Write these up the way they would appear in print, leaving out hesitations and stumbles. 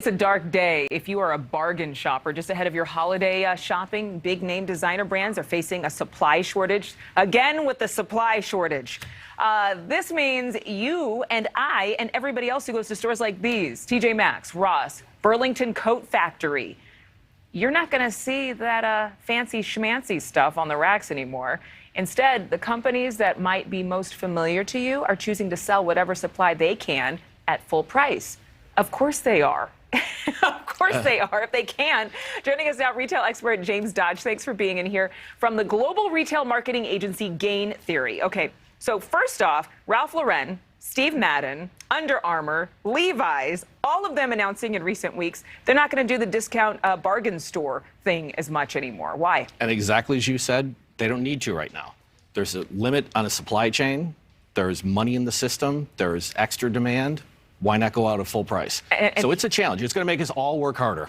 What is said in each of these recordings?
It's a dark day if you are a bargain shopper. Just ahead of your holiday shopping, big name designer brands are facing a supply shortage. Again with the supply shortage. This means you and I and everybody else who goes to stores like these, TJ Maxx, Ross, Burlington Coat Factory, you're not going to see that fancy schmancy stuff on the racks anymore. Instead, the companies that might be most familiar to you are choosing to sell whatever supply they can at full price. Of course they are. Of course they are, if they can. Joining us now, retail expert James Dodge. Thanks for being in here from the global retail marketing agency Gain Theory. Okay, so first off, Ralph Lauren, Steve Madden, Under Armour, Levi's, all of them announcing in recent weeks they're not going to do the discount bargain store thing as much anymore. Why? And exactly as you said, they don't need to right now. There's a limit on a supply chain. There's money in the system. There's extra demand. Why not go out at full price? So it's a challenge. It's going to make us all work harder.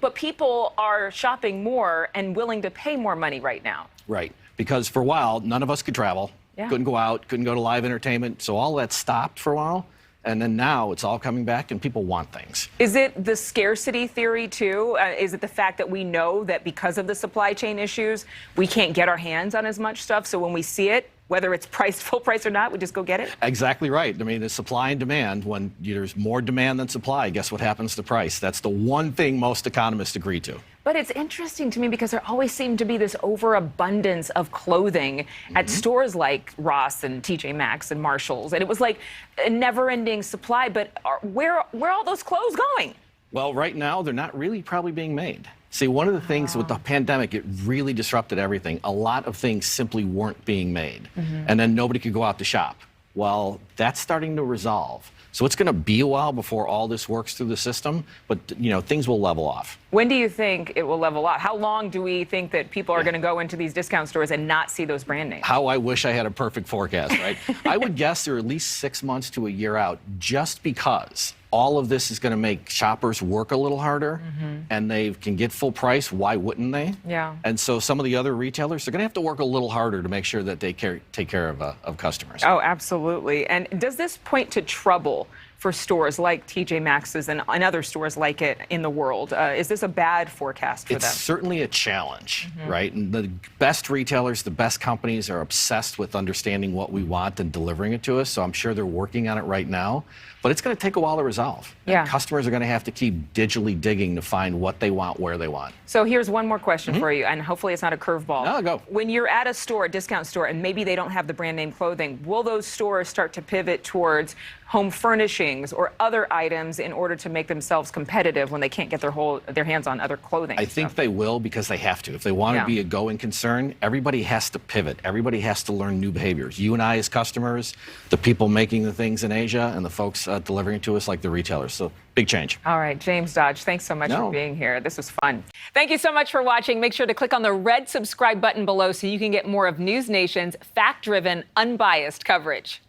But people are shopping more and willing to pay more money right now. Right. Because for a while, none of us could travel. Yeah. Couldn't go out, couldn't go to live entertainment. So all that stopped for a while. And then now it's all coming back and people want things. Is it the scarcity theory, too? Is it the fact that we know that because of the supply chain issues, we can't get our hands on as much stuff? So when we see it, whether it's priced full price or not, we just go get it? Exactly right. I mean, the supply and demand, when there's more demand than supply, guess what happens to price? That's the one thing most economists agree to. But it's interesting to me because there always seemed to be this overabundance of clothing at stores like Ross and TJ Maxx and Marshalls. And it was like a never-ending supply. But where are all those clothes going? Well, right now, they're not really probably being made. See, one of the things with the pandemic, it really disrupted everything. A lot of things simply weren't being made. And then nobody could go out to shop. Well, that's starting to resolve. So it's going to be a while before all this works through the system, but, you know, things will level off. When do you think it will level off? How long do we think that people are going to go into these discount stores and not see those brand names? How I wish I had a perfect forecast, right? I would guess they're at least 6 months to a year out, just because all of this is going to make shoppers work a little harder, and they can get full price. Why wouldn't they? Yeah. And so some of the other retailers, they're going to have to work a little harder to make sure that they take care of customers. Oh, absolutely. And does this point to trouble for stores like TJ Maxx's and other stores like it in the world? Is this a bad forecast for them? It's certainly a challenge, right? And the best retailers, the best companies are obsessed with understanding what we want and delivering it to us. So I'm sure they're working on it right now. But it's going to take a while to resolve. Yeah. And customers are going to have to keep digitally digging to find what they want, where they want. So here's one more question for you, and hopefully it's not a curveball. No, go. When you're at a store, a discount store, and maybe they don't have the brand name clothing, will those stores start to pivot towards home furnishings or other items in order to make themselves competitive when they can't get their hands on other clothing? I think they will, because they have to. If they want to be a going concern, everybody has to pivot. Everybody has to learn new behaviors. You and I as customers, the people making the things in Asia, and the folks delivering it to us like the retailers. So big change. All right, James Dodge, thanks so much for being here. This was fun. Thank you so much for watching. Make sure to click on the red subscribe button below so you can get more of NewsNation's fact-driven, unbiased coverage.